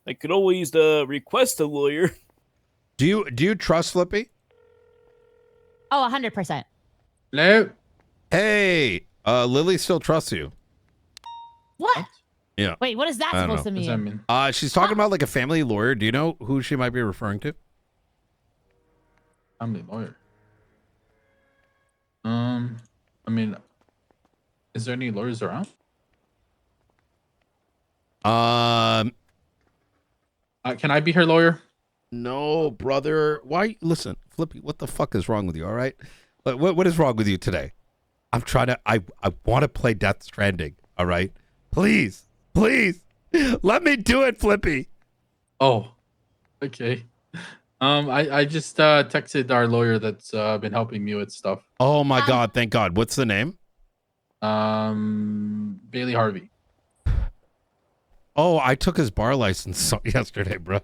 I could always request a lawyer. Do you trust Flippy? Oh, 100%. Hello? Hey, Lily still trusts you. What? Yeah. Wait, what is that I don't supposed to What does that mean? mean? She's talking about like a family lawyer. Do you know who she might be referring to? Family lawyer. I mean, is there any lawyers around? Can I be her lawyer? No, brother. Why? Listen, Flippy, what the fuck is wrong with you? All right, what is wrong with you today? I'm trying to. I want to play Death Stranding. All right, please, let me do it, Flippy. Oh, okay. I just texted our lawyer that's been helping me with stuff. Oh my God! Thank God. What's the name? Bailey Harvey. Oh, I took his bar license yesterday, bro.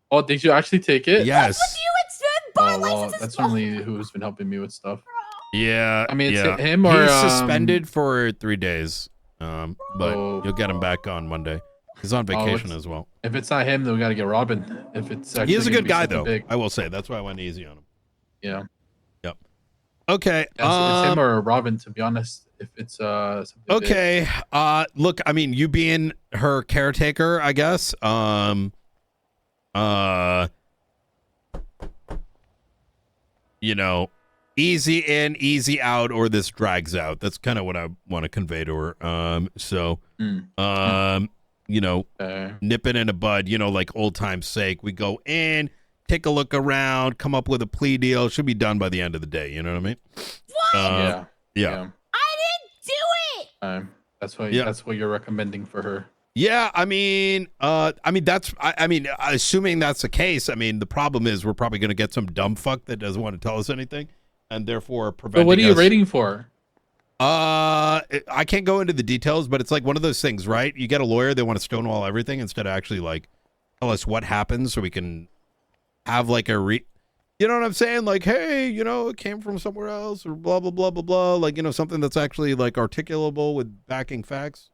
Oh, did you actually take it? Yes. Oh, well, that's only who's been helping me with stuff. Yeah. I mean, it's yeah. him or he's suspended for 3 days. But Oh. you'll get him back on Monday. He's on vacation as well. If it's not him, then we gotta get Robin. If it's He is a gonna good be guy, something though. big. I will say that's why I went easy on him. Yeah. Yep. Okay. It's him or Robin, to be honest. If it's something big. Okay. Look, I mean, you being her caretaker, I guess. You know, easy in, easy out, or this drags out. That's kind of what I want to convey to her. You know, nip it in the bud, you know, like old time's sake. We go in, take a look around, come up with a plea deal. Should be done by the end of the day. You know what I mean? What? Yeah. I didn't do it. That's what you're recommending for her. Yeah, I mean, assuming that's the case, I mean, the problem is we're probably going to get some dumb fuck that doesn't want to tell us anything, and therefore preventing. But what are you rating for? I can't go into the details, but it's like one of those things, right? You get a lawyer, they want to stonewall everything instead of actually like tell us what happens, so we can have like you know what I'm saying? Like, hey, you know, it came from somewhere else, or blah blah blah blah blah. Like, you know, something that's actually like articulable with backing facts.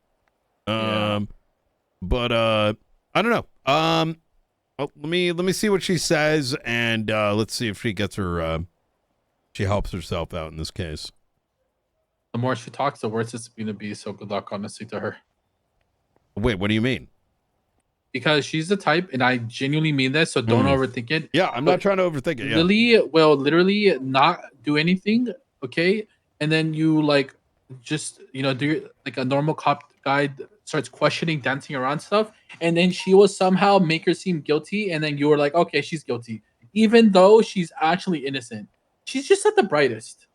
But I don't know. Well, let me see what she says, and let's see if she gets her. She helps herself out in this case. The more she talks, the worse it's gonna be. So good luck, honestly, to her. Wait, what do you mean? Because she's the type, and I genuinely mean this, so don't overthink it. Yeah, I'm not trying to overthink it. Yeah. Lily will literally not do anything, okay? And then you like just do like a normal cop guy starts questioning, dancing around stuff, and then she will somehow make her seem guilty, and then you were like, okay, she's guilty, even though she's actually innocent. She's just at the brightest.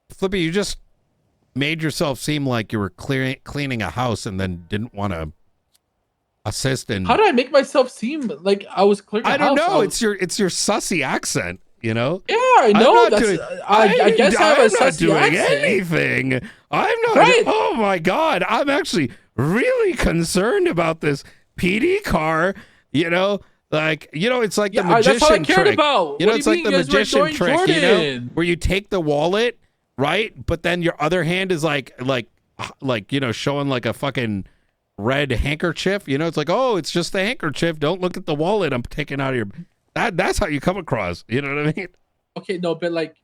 Flippy, you just made yourself seem like you were cleaning a house and then didn't want to assist in. How did I make myself seem like I was clearing? I don't know. It's your sussy accent. You know? Yeah, I know. I guess I have a I'm not sussy doing accent. anything. I'm not. Right. Oh my God! I'm actually really concerned about this PD car. You know, like it's like the magician that's all I cared trick. about. You know, What it's do like you the mean you guys were magician doing trick. You Jordan? know, where you take the wallet, right? But then your other hand is like showing like a fucking red handkerchief. You know, it's like, oh, it's just the handkerchief. Don't look at the wallet I'm taking out of your. That's how you come across. You know what I mean? Okay, no, but like,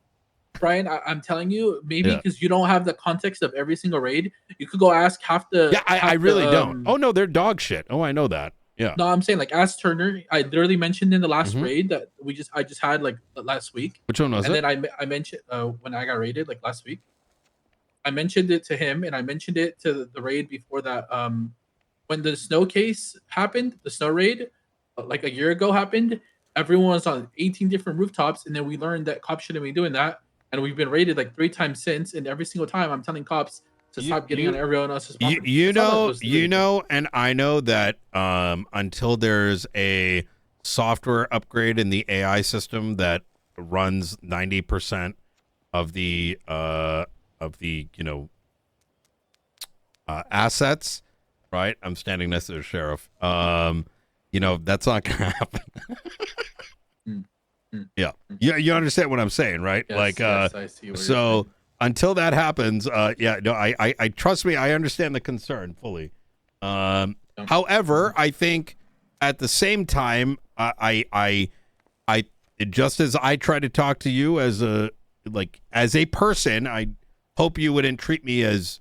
Brian, I'm telling you, maybe because you don't have the context of every single raid, you could go ask half the. Yeah, I really don't. Oh no, they're dog shit. Oh, I know that. Yeah. No, I'm saying like ask Turner. I literally mentioned in the last raid that I just had like last week. Which one was and it? And then I mentioned when I got raided like last week. I mentioned it to him, and I mentioned it to the raid before that. When the snow case happened, the snow raid, like a year ago happened. Everyone was on 18 different rooftops, and then we learned that cops shouldn't be doing that. And we've been raided like 3 times since, and every single time I'm telling cops to stop getting on everyone else's property. You know, and I know that until there's a software upgrade in the AI system that runs 90% of the assets, right? I'm standing next to the sheriff. That's not gonna happen. Yeah, you understand what I'm saying, right? Yes, yes, I see what you're so until that happens, I trust me, I understand the concern fully. No, However, I think at the same time, I just as I try to talk to you as a person, I hope you wouldn't treat me as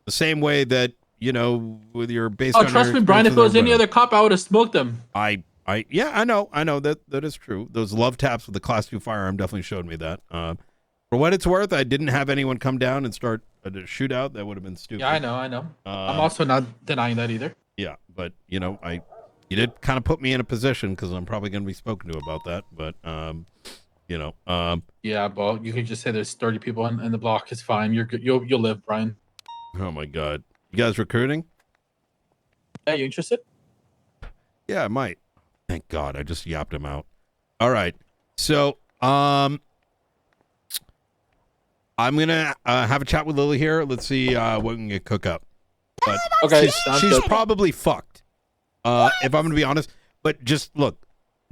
the same way that, with your based on trust your me, Brian. If it was any experiences other cop, I would have smoked them. Yeah, I know that is true. Those love taps with the Class 2 firearm definitely showed me that. For what it's worth, I didn't have anyone come down and start a shootout. That would have been stupid. Yeah, I know. I'm also not denying that either. Yeah, but you did kind of put me in a position because I'm probably going to be spoken to about that. But yeah, well, you can just say there's 30 people in the block. It's fine. You're good. You'll live, Brian. Oh my God, you guys recruiting? Yeah, you interested? Yeah, I might. Thank God, I just yapped him out. All right, so I'm gonna have a chat with Lily here. Let's see what we can cook up. But okay, she's probably fucked. If I'm gonna be honest, but just look,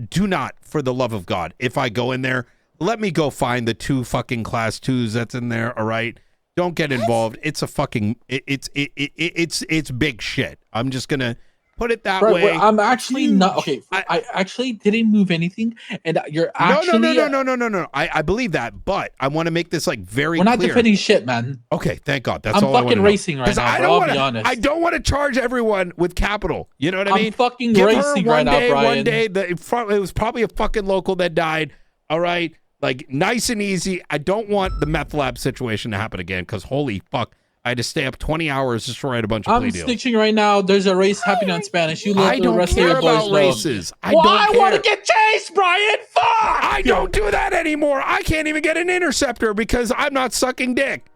do not, for the love of God, if I go in there, let me go find the 2 fucking Class 2s that's in there. All right, don't get involved. It's a fucking it's big shit. I'm just gonna put it that way. Well, I'm actually not okay. I actually didn't move anything, and you're actually no. I believe that, but I want to make this like very. We're not clear. defending shit, man. Okay, thank God. That's I'm all I want to fucking know. racing right now, bro. I'll be honest. I don't want to charge everyone with capital. You know what I mean? I'm fucking Give racing her right now, Brian. One day, it was probably a fucking local that died. All right, like nice and easy. I don't want the meth lab situation to happen again because holy fuck. I had to stay up 20 hours just to write a bunch of plea deals. I'm snitching right now. There's a race happening on Spanish. You let the rest of your boys know. Races. I want to get chased, Brian. Fuck! I don't do that anymore. I can't even get an interceptor because I'm not sucking dick.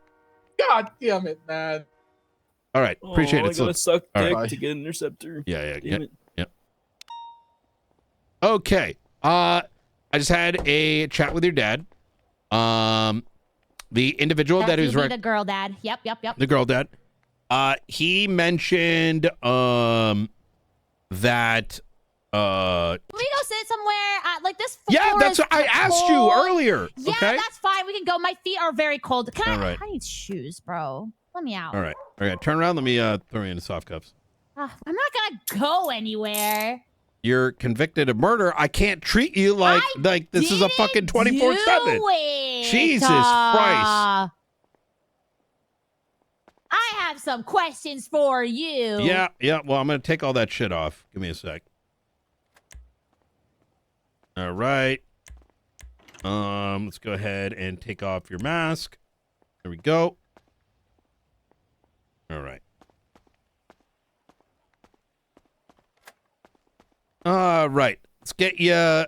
God damn it, man. All right, appreciate it. I gotta suck dick right. to get an interceptor. Yeah. Damn it. Okay. I just had a chat with your dad. The individual that is the girl dad. Yep. The girl dad. He mentioned that Can we go sit somewhere? Like this floor. Yeah, that's what I asked you earlier. Yeah, okay? that's fine. We can go. My feet are very cold. All right. I need shoes, bro. Let me out. All right. Turn around. Let me throw you into soft cuffs. I'm not gonna go anywhere. You're convicted of murder. I can't treat you like this is a fucking 24/7. Jesus Christ. I have some questions for you. Yeah. Well, I'm gonna take all that shit off. Give me a sec. All right. Let's go ahead and take off your mask. There we go. All right. All right. Let's get you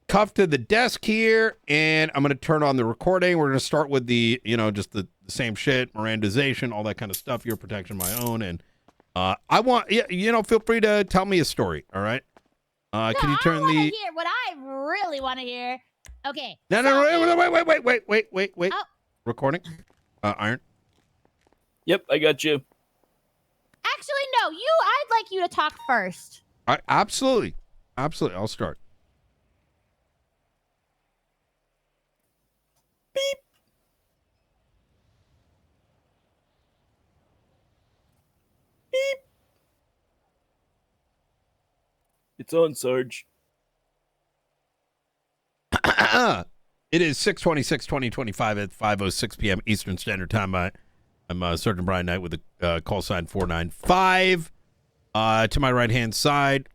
cuffed to the desk here, and I'm going to turn on the recording. We're going to start with the, just the same shit, Mirandization, all that kind of stuff, your protection, my own, and I want, feel free to tell me a story, all right? Can you turn I hear what I really want to hear. Okay. No, wait. Oh. Recording? Iron? Yep, I got you. Actually, no. I'd like you to talk first. Absolutely. I'll start. Beep. Beep. It's on, Sarge. It is 6/26/2025 at 5:06 p.m. Eastern Standard Time. I'm Sergeant Brian Knight with the call sign 495. To my right-hand side,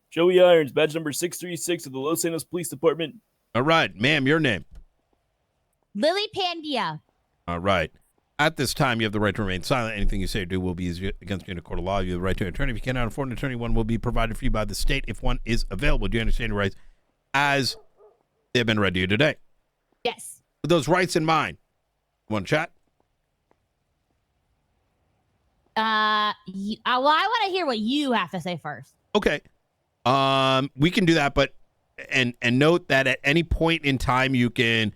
Joey Irons, badge number 636 of the Los Angeles Police Department. All right, ma'am, your name. Lily Pandia. All right. At this time, you have the right to remain silent. Anything you say or do will be used against you in a court of law. You have the right to an attorney. If you cannot afford an attorney, one will be provided for you by the state if one is available. Do you understand your rights as they have been read to you today? Yes. With those rights in mind, want to chat? Well, I want to hear what you have to say first. Okay. We can do that, but and note that at any point in time you can,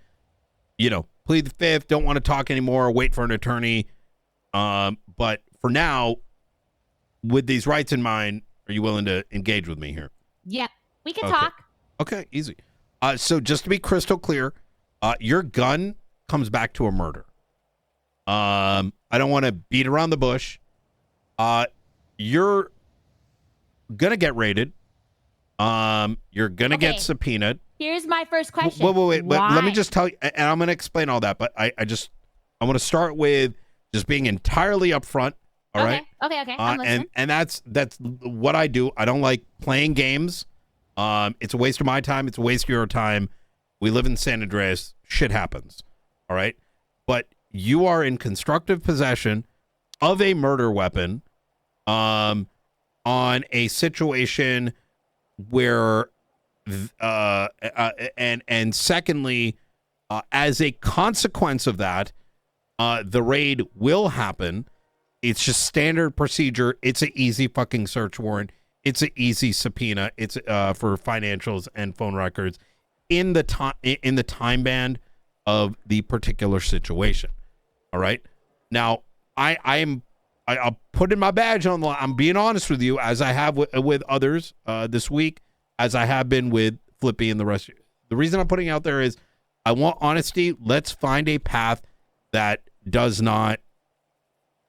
plead the fifth, don't want to talk anymore, wait for an attorney. But for now, with these rights in mind, are you willing to engage with me here? Yeah, we can talk. Okay, easy. So just to be crystal clear, your gun comes back to a murder. I don't want to beat around the bush. you're gonna get raided. You're gonna get Okay. subpoenaed. Here's my first question. Wait. Let me Why? just tell you, and I'm gonna explain all that. But I want to start with just being entirely upfront. All right. Okay. I'm listening. And that's what I do. I don't like playing games. It's a waste of my time. It's a waste of your time. We live in San Andreas. Shit happens. All right. But you are in constructive possession of a murder weapon on a situation where and secondly, as a consequence of that, the raid will happen. It's just standard procedure. It's an easy fucking search warrant. It's an easy subpoena. It's for financials and phone records in the time band of the particular situation. All right. Now, I'll put in my badge on the line. I'm being honest with you, as I have with others this week, as I have been with Flippy and the rest of you. The reason I'm putting it out there is I want honesty. Let's find a path that does not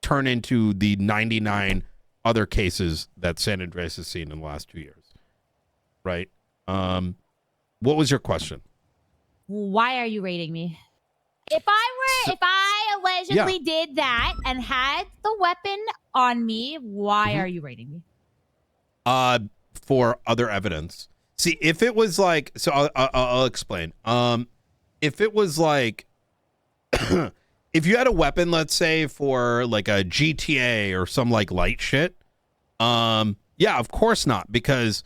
turn into the 99 other cases that San Andreas has seen in the last 2 years. Right? What was your question? Why are you raiding me? If I allegedly did that and had the weapon on me, why are you raiding me? For other evidence. See, if it was like, so I'll explain. If it was like, if you had a weapon, let's say for like a GTA or some like light shit, yeah, of course not, because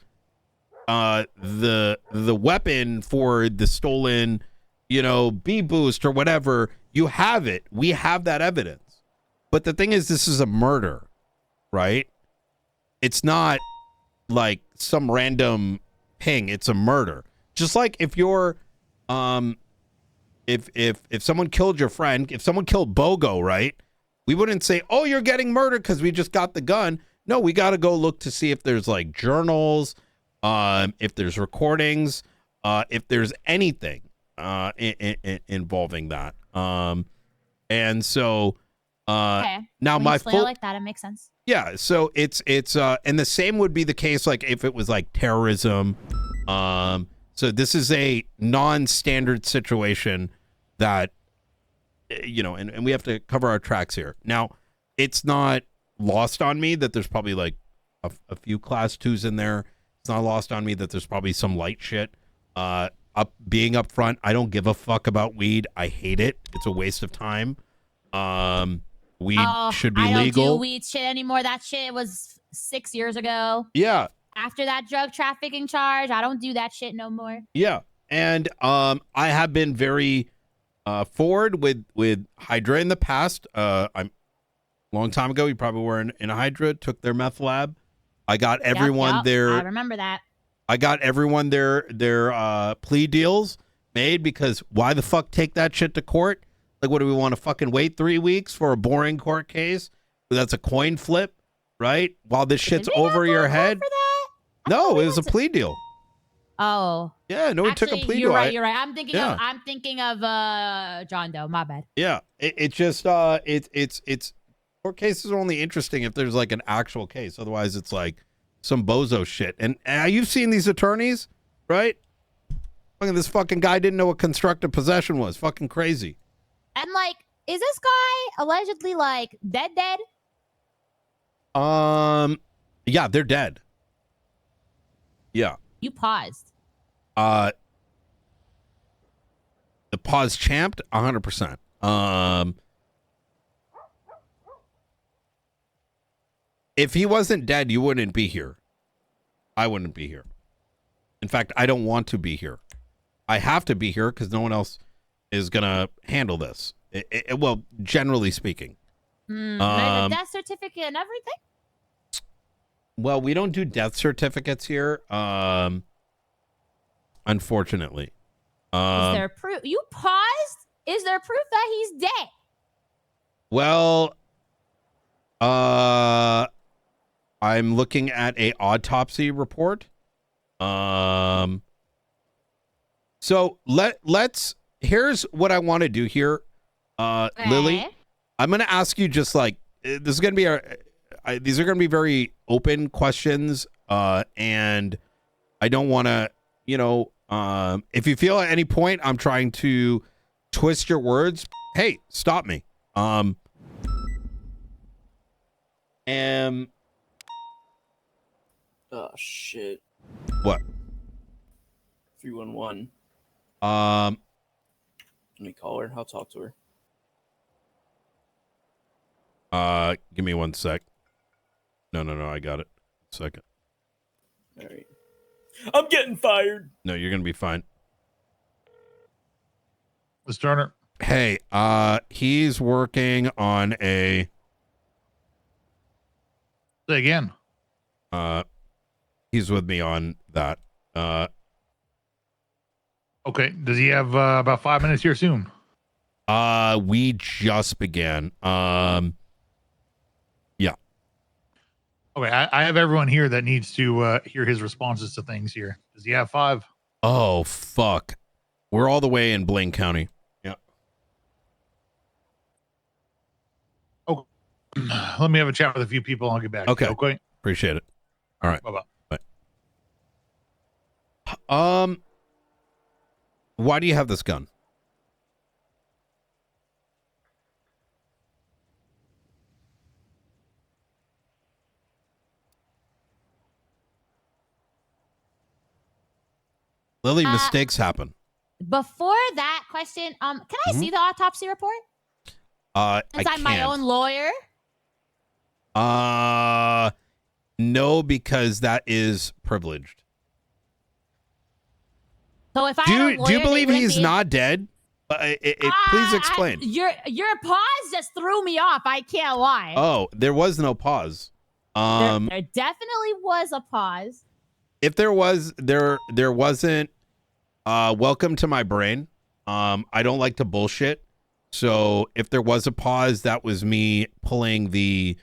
the weapon for the stolen, B boost or whatever, you have it. We have that evidence. But the thing is, this is a murder, right? It's not like some random ping. It's a murder. Just like if you're, if someone killed your friend, if someone killed Bogo, right? We wouldn't say, oh, you're getting murdered because we just got the gun. No, we got to go look to see if there's like journals, if there's recordings, if there's anything involving that. And so Okay. now When you my explain it full like that, it makes sense. yeah, so it's and the same would be the case like if it was like terrorism. So this is a non-standard situation that and we have to cover our tracks here. Now, it's not lost on me that there's probably like a few class 2s in there. It's not lost on me that there's probably some light shit. Being up front, I don't give a fuck about weed. I hate it. It's a waste of time. Weed should be I don't legal. do weed shit anymore. That shit was 6 years ago. Yeah. After that drug trafficking charge, I don't do that shit no more. Yeah. And I have been very forward with Hydra in the past. I'm a long time ago, you probably were in a Hydra, took their meth lab. I got everyone Yep, their I remember that. I got everyone their plea deals made, because why the fuck take that shit to court? Like, what do we want to fucking wait 3 weeks for a boring court case? That's a coin flip, right? While this shit's Did we over not your go to court head. for that? I No, thought we it was a went to- plea deal. Oh. Yeah, no, we took a Actually, plea you're deal. right. You're right. I'm thinking Yeah. of John Doe. My bad. Yeah, it's just it's court cases are only interesting if there's like an actual case. Otherwise, it's like some bozo shit. And you've seen these attorneys, right? Fucking this fucking guy didn't know what constructive possession was. Fucking crazy. And like, is this guy allegedly like dead? Yeah, they're dead. Yeah. You paused. The pause champed 100%. If he wasn't dead, you wouldn't be here. I wouldn't be here. In fact, I don't want to be here. I have to be here because no one else is gonna handle this. Well, generally speaking. There's a death certificate and everything. Well, we don't do death certificates here. Unfortunately. Is there proof? You paused? Is there proof that he's dead? Well, I'm looking at a autopsy report. So let's here's what I want to do here. Lily, I'm going to ask you just like, this is going to be these are going to be very open questions, and I don't want to, if you feel at any point I'm trying to twist your words, hey, stop me. Oh shit. What? 311. Let me call her. I'll talk to her. Give me 1 sec. No, I got it. Second. All right. I'm getting fired. No, you're gonna be fine. Mr. Turner. Hey, he's working on a. Say again. He's with me on that. Okay. Does he have about 5 minutes here soon? We just began. Yeah. Okay, I have everyone here that needs to hear his responses to things here. Does he have 5? Oh, fuck. We're all the way in Blaine County. Yeah. Oh, let me have a chat with a few people. I'll get back. Okay. Okay. Appreciate it. All right. Bye-bye. Bye. Why do you have this gun? Lily, mistakes happen. Before that question, can I see the autopsy report? Since I'm my own lawyer. No, because that is privileged. So if I had a lawyer, do you believe he's not dead? Please explain. Your pause just threw me off. I can't lie. Oh, there was no pause. There definitely was a pause. If there was, there wasn't. Welcome to my brain. I don't like to bullshit. So if there was a pause, that was me pulling the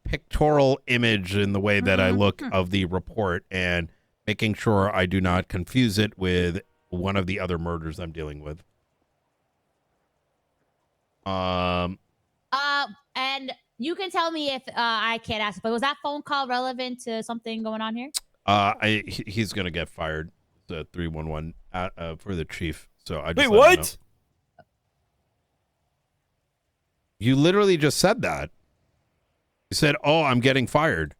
pictorial image in the way that I look of the report and making sure I do not confuse it with one of the other murders I'm dealing with. And you can tell me if I can't ask, but was that phone call relevant to something going on here? He's gonna get fired. The 311 for the chief. So I just Wait, let him what? know. You literally just said that. You said, "Oh, I'm getting fired."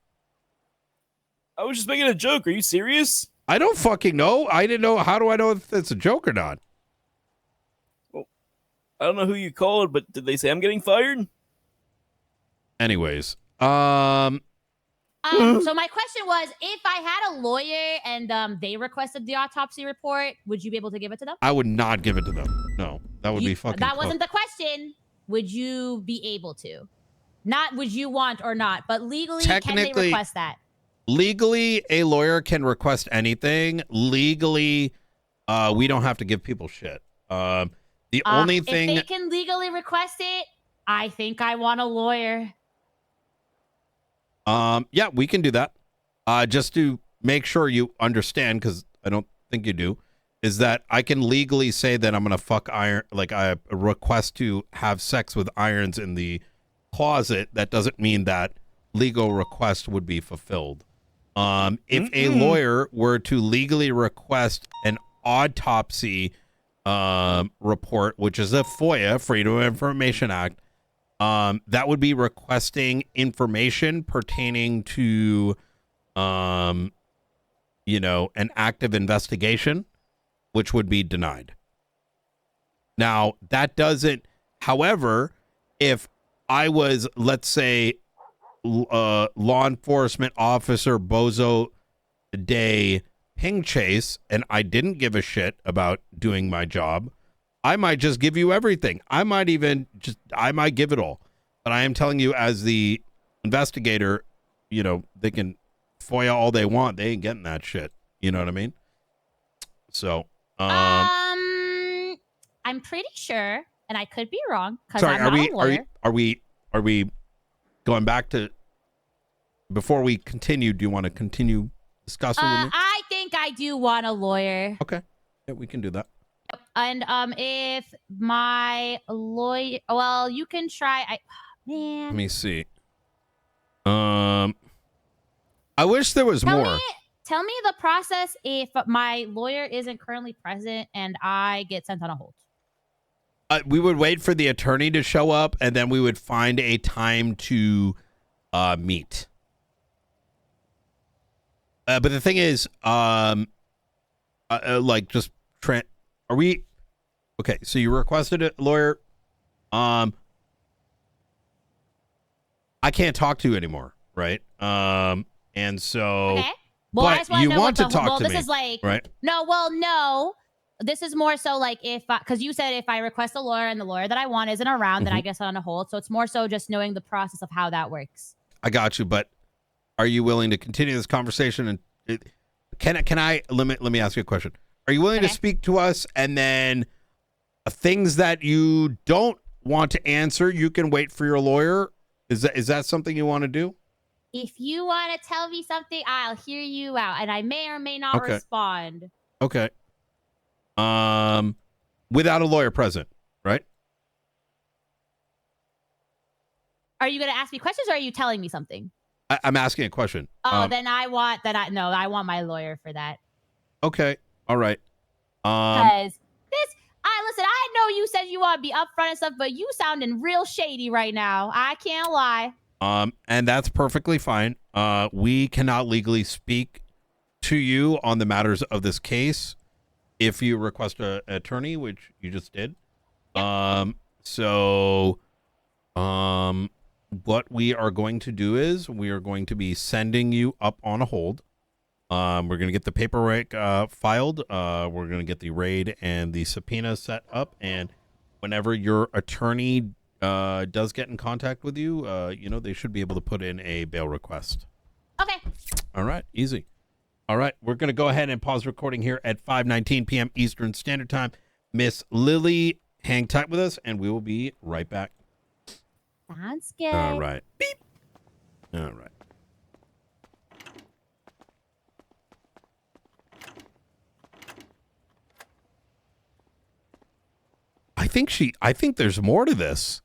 I was just making a joke. Are you serious? I don't fucking know. I didn't know. How do I know if it's a joke or not? Well, I don't know who you called, but did they say I'm getting fired? Anyways, So my question was, if I had a lawyer and they requested the autopsy report, would you be able to give it to them? I would not give it to them. No, that would be fucking. That wasn't the question. Would you be able to? Not would you want or not, but legally, can they request that? Legally, a lawyer can request anything. Legally, we don't have to give people shit. The only thing... If they can legally request it, I think I want a lawyer. Yeah, we can do that. Just to make sure you understand, because I don't think you do, is that I can legally say that I'm going to fuck iron, like I request to have sex with irons in the closet. That doesn't mean that legal request would be fulfilled. If a lawyer were to legally request an autopsy report, which is a FOIA, Freedom of Information Act, that would be requesting information pertaining to, an active investigation, which would be denied. Now, that doesn't, however, if I was, let's say, law enforcement officer Bozo Day Ping Chase, and I didn't give a shit about doing my job, I might just give you everything. I might give it all. But I am telling you, as the investigator, they can FOIA all they want. They ain't getting that shit. You know what I mean? So, I'm pretty sure, and I could be wrong because I'm not a lawyer. Are we going back to, before we continue, do you want to continue discussing with me? I think I do want a lawyer. Okay. Yeah, we can do that. And if my lawyer, well, you can try. Man, Let me see. I wish there was more. Tell me the process if my lawyer isn't currently present and I get sent on a hold. We would wait for the attorney to show up, and then we would find a time to meet. But the thing is, like, just are we okay? So you requested a lawyer. I can't talk to you anymore, right? And so. Okay. Well, I But just want you to know want what to talk well, to this me, is like, right? No. This is more so like if, because you said if I request a lawyer and the lawyer that I want isn't around, then I guess on a hold. So it's more so just knowing the process of how that works. I got you, but are you willing to continue this conversation? And can I let me ask you a question. Are you willing to speak to us, and then things that you don't want to answer, you can wait for your lawyer? Is that something you want to do? If you want to tell me something, I'll hear you out, and I may or may not respond. Okay. Without a lawyer present, right? Are you going to ask me questions, or are you telling me something? I'm asking a question. Oh, then I want I want my lawyer for that. Okay. All right. Because listen, I know you said you want to be upfront and stuff, but you sounding real shady right now. I can't lie. And that's perfectly fine. We cannot legally speak to you on the matters of this case if you request an attorney, which you just did. Yep. What we are going to do is we are going to be sending you up on a hold. We're going to get the paperwork filed. We're going to get the raid and the subpoena set up. And whenever your attorney does get in contact with you, they should be able to put in a bail request. Okay. All right. Easy. All right. We're going to go ahead and pause recording here at 5:19 p.m. Eastern Standard Time. Miss Lily, hang tight with us, and we will be right back. Sounds good. All right. Beep. All right. I think there's more to this.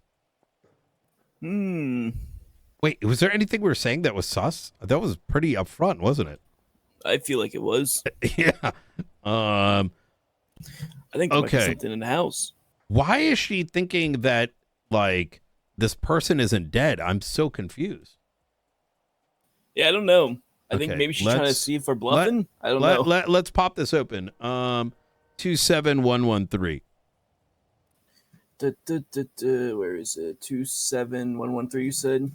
Wait, was there anything we were saying that was sus? That was pretty upfront, wasn't it? I feel like it was. Yeah. I think there might be something in the house. Why is she thinking that, like, this person isn't dead? I'm so confused. Yeah, I don't know. I think maybe she's trying to see if we're bluffing. I don't know. Let's pop this open. 27113. Where is it? 27113, you said?